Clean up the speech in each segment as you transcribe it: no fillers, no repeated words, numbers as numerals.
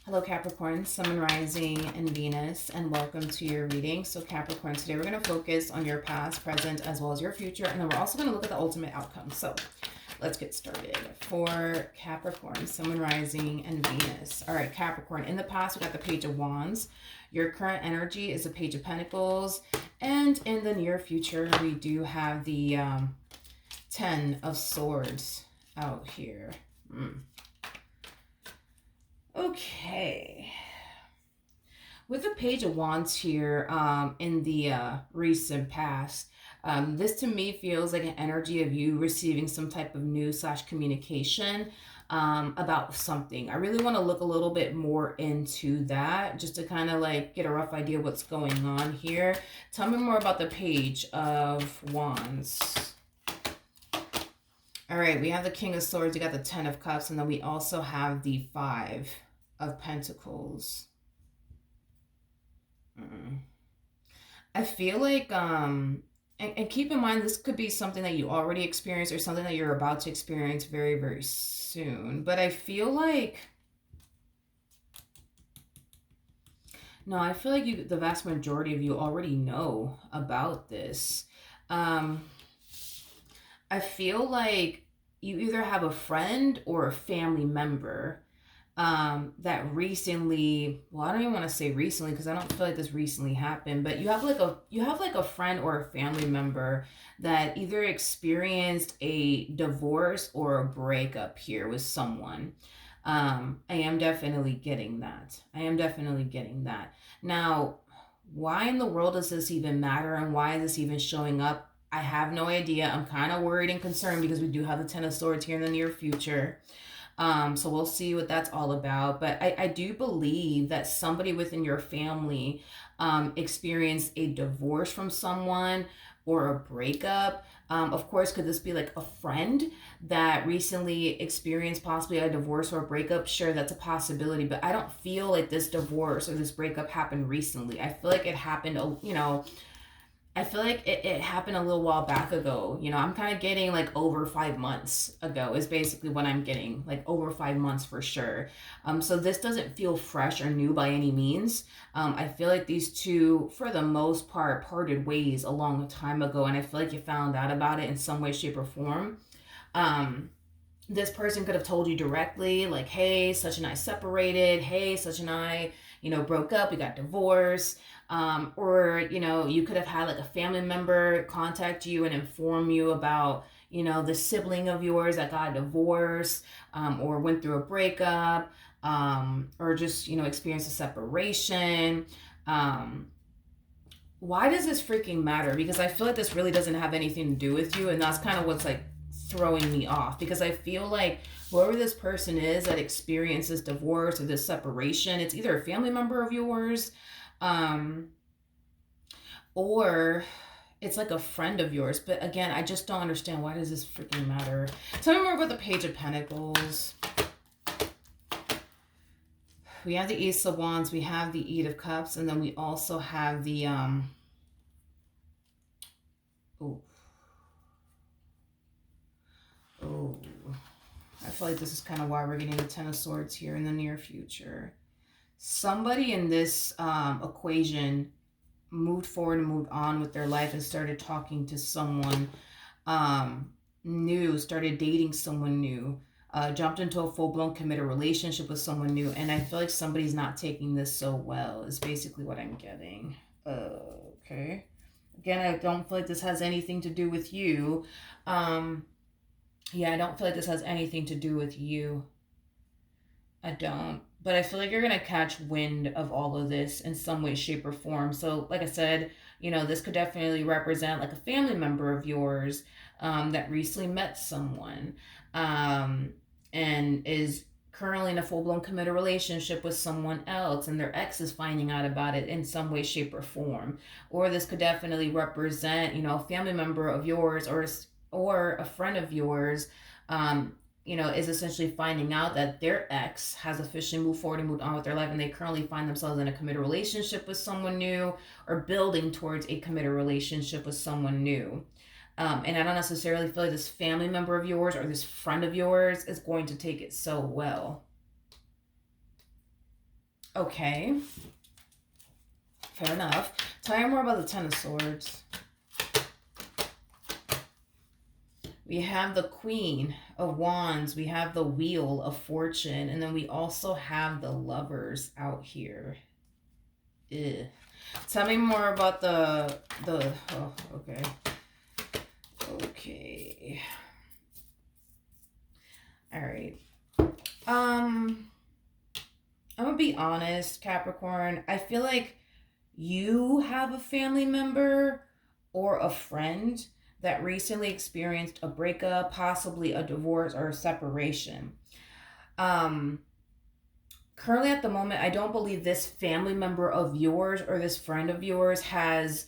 Hello Capricorn, Sun, Rising, and Venus, and welcome to your reading. So Capricorn, today we're going to focus on your past, present, as well as your future, and then we're also going to look at the ultimate outcome. So let's get started. For Capricorn, Sun, Rising, and Venus. All right, Capricorn, in the past we got the Page of Wands. Your current energy is the Page of Pentacles, and in the near future we do have the Ten of Swords out here. Okay. With the Page of Wands here in the recent past, this to me feels like an energy of you receiving some type of news / communication about something. I really want to look a little bit more into that just to kind of like get a rough idea what's going on here. Tell me more about the Page of Wands. All right, we have the King of Swords, we got the Ten of Cups, and then we also have the Five of Pentacles. I feel like, and keep in mind, this could be something that you already experienced or something that you're about to experience very, very soon. But I feel like, no, I feel like you, the vast majority of you already know about this. I feel like you either have a friend or a family member that recently, well, I don't even want to say recently because I don't feel like this recently happened, but you have like a friend or a family member that either experienced a divorce or a breakup here with someone. I am definitely getting that. Now, why in the world does this even matter, and why is this even showing up? I have no idea. I'm kind of worried and concerned because we do have the Ten of Swords here in the near future. So we'll see what that's all about. But I do believe that somebody within your family experienced a divorce from someone or a breakup. Of course, could this be like a friend that recently experienced possibly a divorce or a breakup? Sure, that's a possibility. But I don't feel like this divorce or this breakup happened recently. I feel like it happened, I feel like it happened a little while back ago. I'm kind of getting like over 5 months ago is basically what I'm getting, like over 5 months for sure. So this doesn't feel fresh or new by any means. I feel like these two, for the most part, parted ways a long time ago, and I feel like you found out about it in some way, shape, or form. This person could have told you directly, like, hey, such and I separated. Hey, such and I, broke up. We got divorced. Or, you could have had like a family member contact you and inform you about, the sibling of yours that got divorced, or went through a breakup, or just, experienced a separation. Why does this freaking matter? Because I feel like this really doesn't have anything to do with you. And that's kind of what's like throwing me off, because I feel like whoever this person is that experiences divorce or this separation, it's either a family member of yours, or it's like a friend of yours. But again, I just don't understand, why does this freaking matter? Tell me more about the Page of Pentacles. We have the Ace of Wands, we have the Eight of Cups, and then we also have the I feel like this is kind of why we're getting the Ten of Swords here in the near future. Somebody in this equation moved forward and moved on with their life and started talking to someone new, started dating someone new, jumped into a full-blown committed relationship with someone new, and I feel like somebody's not taking this so well is basically what I'm getting. Okay. Again, I don't feel like this has anything to do with you. Yeah, I don't feel like this has anything to do with you. I don't. But I feel like you're going to catch wind of all of this in some way, shape, or form. So, like I said, this could definitely represent like a family member of yours that recently met someone and is currently in a full-blown committed relationship with someone else, and their ex is finding out about it in some way, shape, or form. Or this could definitely represent, a family member of yours or a friend of yours, is essentially finding out that their ex has officially moved forward and moved on with their life, and they currently find themselves in a committed relationship with someone new, or building towards a committed relationship with someone new. And I don't necessarily feel like this family member of yours or this friend of yours is going to take it so well. Okay. Fair enough. Tell me more about the Ten of Swords. We have the Queen of Wands. We have the Wheel of Fortune. And then we also have the Lovers out here. Ugh. Tell me more about oh, okay. Okay. All right. I'm gonna be honest, Capricorn. I feel like you have a family member or a friend that recently experienced a breakup, possibly a divorce or a separation. Um, Currently at the moment, I don't believe this family member of yours or this friend of yours has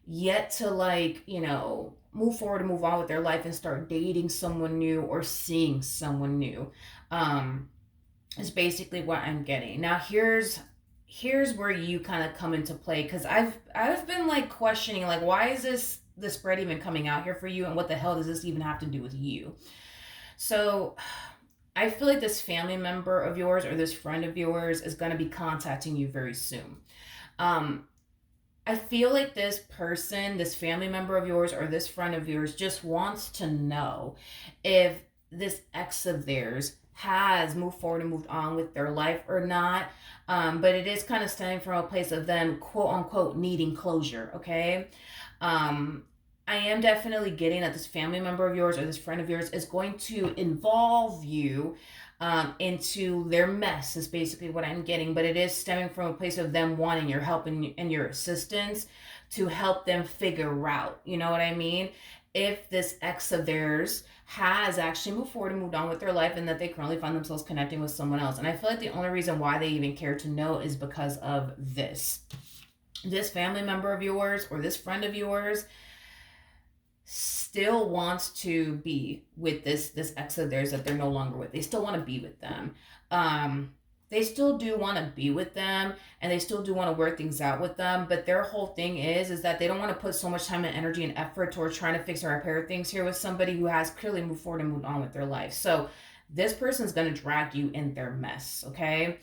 yet to, like, move forward and move on with their life and start dating someone new or seeing someone new. Um, is basically what I'm getting. Now here's where you kind of come into play, because I've been like questioning, like, why is this spread even coming out here for you, and what the hell does this even have to do with you? So I feel like this family member of yours or this friend of yours is going to be contacting you very soon. Um, I feel like this person, this family member of yours or this friend of yours, just wants to know if this ex of theirs has moved forward and moved on with their life or not. But it is kind of stemming from a place of them, quote unquote, needing closure, okay? Um, I am definitely getting that this family member of yours or this friend of yours is going to involve you into their mess, is basically what I'm getting. But it is stemming from a place of them wanting your help and your assistance to help them figure out, you know what I mean? If this ex of theirs has actually moved forward and moved on with their life, and that they currently find themselves connecting with someone else. And I feel like the only reason why they even care to know is because of this. This family member of yours or this friend of yours still wants to be with this ex of theirs that they're no longer with. They still want to be with them. They still do want to be with them, and they still do want to work things out with them. But their whole thing is that they don't want to put so much time and energy and effort towards trying to fix or repair things here with somebody who has clearly moved forward and moved on with their life. So this person's going to drag you in their mess, okay?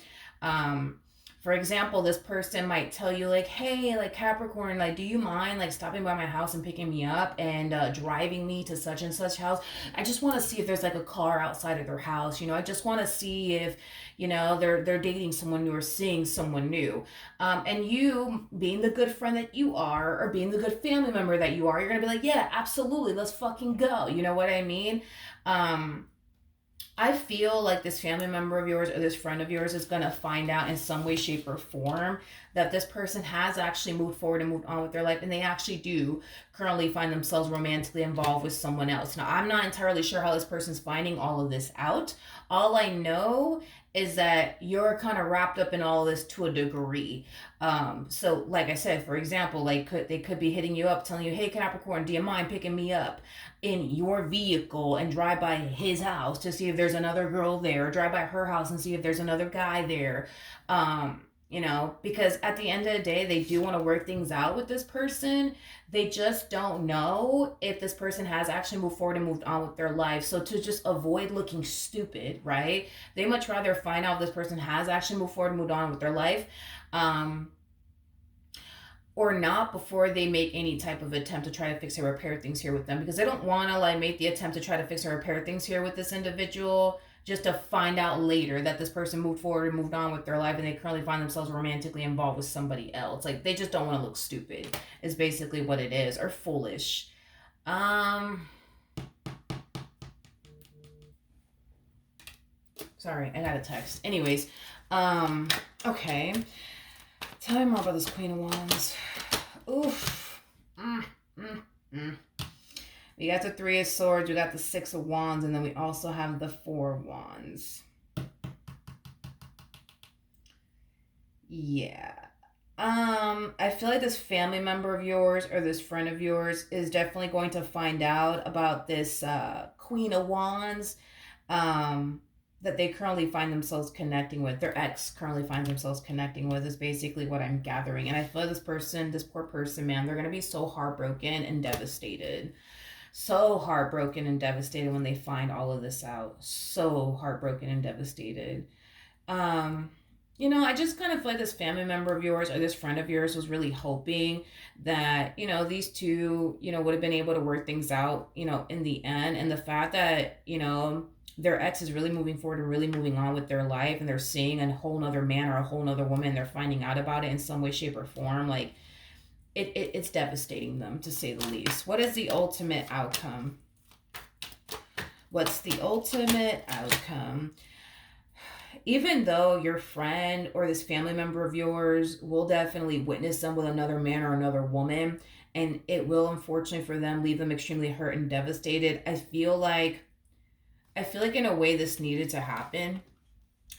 For example, this person might tell you, like, hey, like, Capricorn, like, do you mind, like, stopping by my house and picking me up and driving me to such and such house? I just want to see if there's like a car outside of their house. I just want to see if, they're dating someone new or seeing someone new. And you, being the good friend that you are, or being the good family member that you are, you're gonna be like, yeah, absolutely, let's fucking go. You know what I mean? I feel like this family member of yours or this friend of yours is going to find out in some way, shape, or form that this person has actually moved forward and moved on with their life, and they actually do currently find themselves romantically involved with someone else. Now, I'm not entirely sure how this person's finding all of this out. All I know is that you're kind of wrapped up in all of this to a degree. So like I said, for example, like they could be hitting you up telling you, hey, Capricorn, do you mind picking me up in your vehicle and drive by his house to see if there's another girl there, or drive by her house and see if there's another guy there? Because at the end of the day, they do want to work things out with this person. They just don't know if this person has actually moved forward and moved on with their life. So to just avoid looking stupid, right? They much rather find out if this person has actually moved forward and moved on with their life. Or not, before they make any type of attempt to try to fix or repair things here with them, because they don't want to like make the attempt to try to fix or repair things here with this individual just to find out later that this person moved forward and moved on with their life and they currently find themselves romantically involved with somebody else. Like, they just don't want to look stupid is basically what it is, or foolish. Sorry, I got a text. Anyways, okay. Tell me more about this Queen of Wands. Oof. We got the Three of Swords, we got the Six of Wands, and then we also have the Four of Wands. Yeah. I feel like this family member of yours or this friend of yours is definitely going to find out about this Queen of Wands that they currently find themselves connecting with. Their ex currently finds themselves connecting with, is basically what I'm gathering. And I feel like this poor person, man, they're going to be so heartbroken and devastated. So heartbroken and devastated when they find all of this out. So heartbroken and devastated. I just kind of feel like this family member of yours or this friend of yours was really hoping that, these two, would have been able to work things out, in the end. And the fact that, their ex is really moving forward and really moving on with their life, and they're seeing a whole nother man or a whole nother woman, they're finding out about it in some way, shape, or form. Like, it's devastating them, to say the least. What is the ultimate outcome? What's the ultimate outcome? Even though your friend or this family member of yours will definitely witness them with another man or another woman, and it will, unfortunately for them, leave them extremely hurt and devastated, I feel like in a way this needed to happen.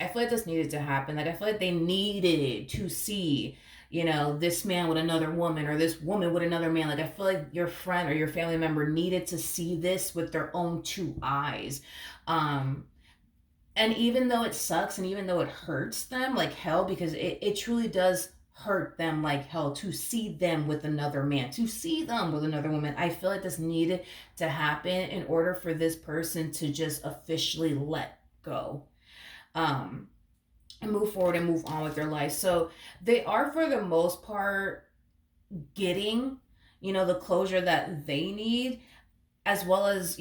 I feel like this needed to happen. Like, I feel like they needed to see, this man with another woman or this woman with another man. Like, I feel like your friend or your family member needed to see this with their own two eyes. Um, and even though it sucks and even though it hurts them like hell, because it truly does hurt them like hell to see them with another man, to see them with another woman, I feel like this needed to happen in order for this person to just officially let go, um and move forward and move on with their life. So they are, for the most part, getting, the closure that they need, as well as,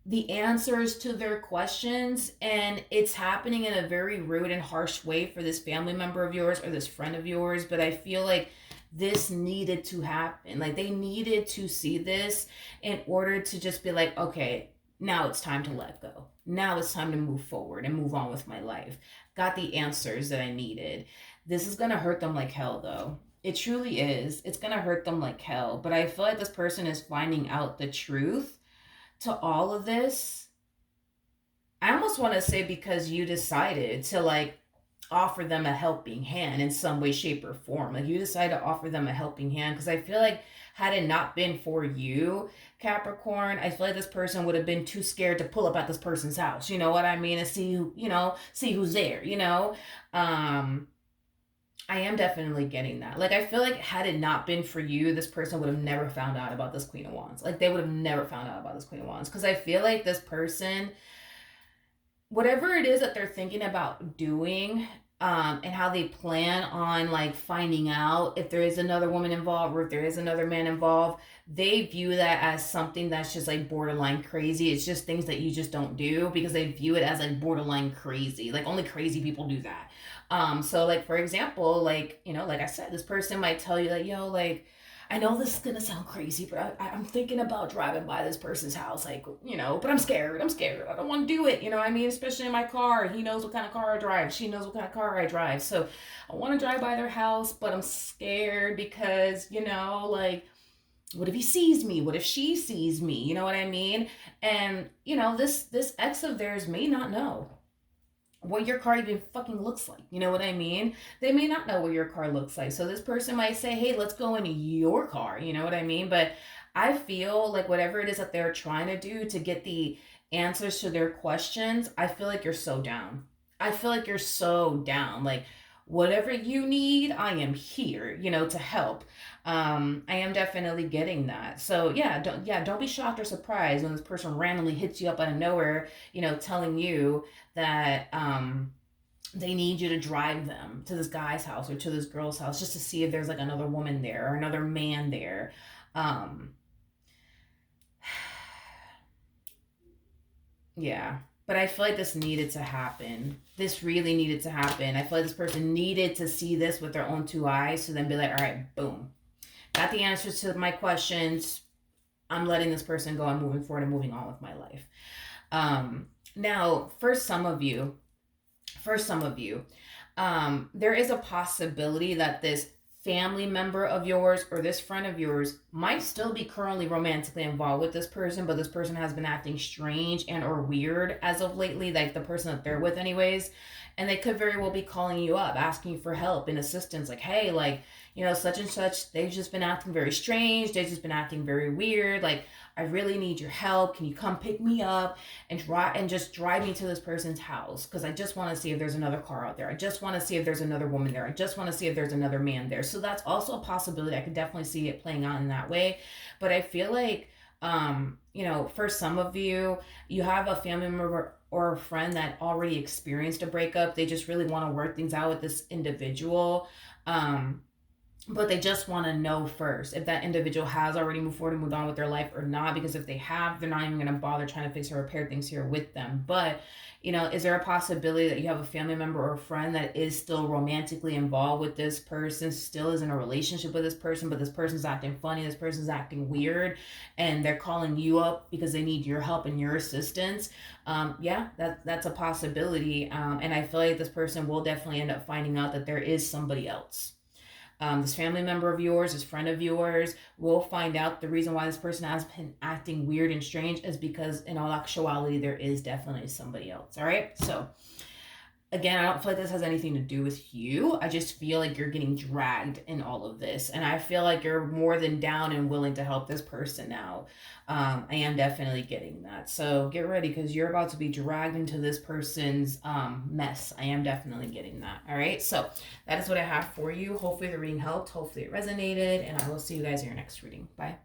the answers to their questions. And it's happening in a very rude and harsh way for this family member of yours or this friend of yours. But I feel like this needed to happen. Like, they needed to see this in order to just be like, okay, now it's time to let go. Now it's time to move forward and move on with my life. Got the answers that I needed. This is going to hurt them like hell, though. It truly is. It's going to hurt them like hell. But I feel like this person is finding out the truth to all of this. I almost want to say because you decided to, like, offer them a helping hand in some way, shape, or form. Like, you decided to offer them a helping hand, because I feel like had it not been for you, Capricorn, I feel like this person would have been too scared to pull up at this person's house. You know what I mean? And see who, see who's there, I am definitely getting that. Like, I feel like had it not been for you, this person would have never found out about this Queen of Wands. Like, they would have never found out about this Queen of Wands. Because I feel like this person, whatever it is that they're thinking about doing, and how they plan on, like, finding out if there is another woman involved or if there is another man involved, they view that as something that's just, like, borderline crazy. It's just things that you just don't do, because they view it as, like, borderline crazy. Like, only crazy people do that. So, like, for example, like, like I said, this person might tell you, like, yo, like, I know this is gonna sound crazy, but I'm thinking about driving by this person's house, like, but I'm scared. I'm scared. I don't want to do it. I mean, especially in my car. He knows what kind of car I drive. She knows what kind of car I drive. So I want to drive by their house, but I'm scared because, like, what if he sees me? What if she sees me? You know what I mean? And, this ex of theirs may not know what your car even fucking looks like. You know what I mean? They may not know what your car looks like. So this person might say, hey, let's go in your car. You know what I mean? But I feel like whatever it is that they're trying to do to get the answers to their questions, I feel like you're so down. I feel like you're so down. Like, whatever you need, I am here, to help. I am definitely getting that. So don't be shocked or surprised when this person randomly hits you up out of nowhere, telling you that they need you to drive them to this guy's house or to this girl's house just to see if there's, like, another woman there or another man there. Um, yeah. But I feel like this needed to happen. This really needed to happen. I feel like this person needed to see this with their own two eyes, to then be like, all right, boom. Got the answers to my questions. I'm letting this person go. I'm moving forward and moving on with my life. Now, for some of you, there is a possibility that this family member of yours or this friend of yours might still be currently romantically involved with this person, but this person has been acting strange and or weird as of lately, like the person that they're with anyways. And they could very well be calling you up, asking you for help and assistance, like, hey, like, such and such, they've just been acting very strange, they've just been acting very weird, like, I really need your help. Can you come pick me up and just drive me to this person's house? Because I just want to see if there's another car out there. I just want to see if there's another woman there. I just want to see if there's another man there. So that's also a possibility. I could definitely see it playing out in that way. But I feel like, for some of you, you have a family member or a friend that already experienced a breakup. They just really want to work things out with this individual. But they just want to know first if that individual has already moved forward and moved on with their life or not, because if they have, they're not even going to bother trying to fix or repair things here with them. But is there a possibility that you have a family member or a friend that is still romantically involved with this person, still is in a relationship with this person, but this person's acting funny, this person's acting weird, and they're calling you up because they need your help and your assistance? Yeah, that's a possibility. And I feel like this person will definitely end up finding out that there is somebody else. This family member of yours, this friend of yours, will find out the reason why this person has been acting weird and strange is because, in all actuality, there is definitely somebody else. All right. So, again, I don't feel like this has anything to do with you. I just feel like you're getting dragged in all of this. And I feel like you're more than down and willing to help this person out. I am definitely getting that. So get ready, because you're about to be dragged into this person's mess. I am definitely getting that. All right. So that is what I have for you. Hopefully the reading helped. Hopefully it resonated. And I will see you guys in your next reading. Bye.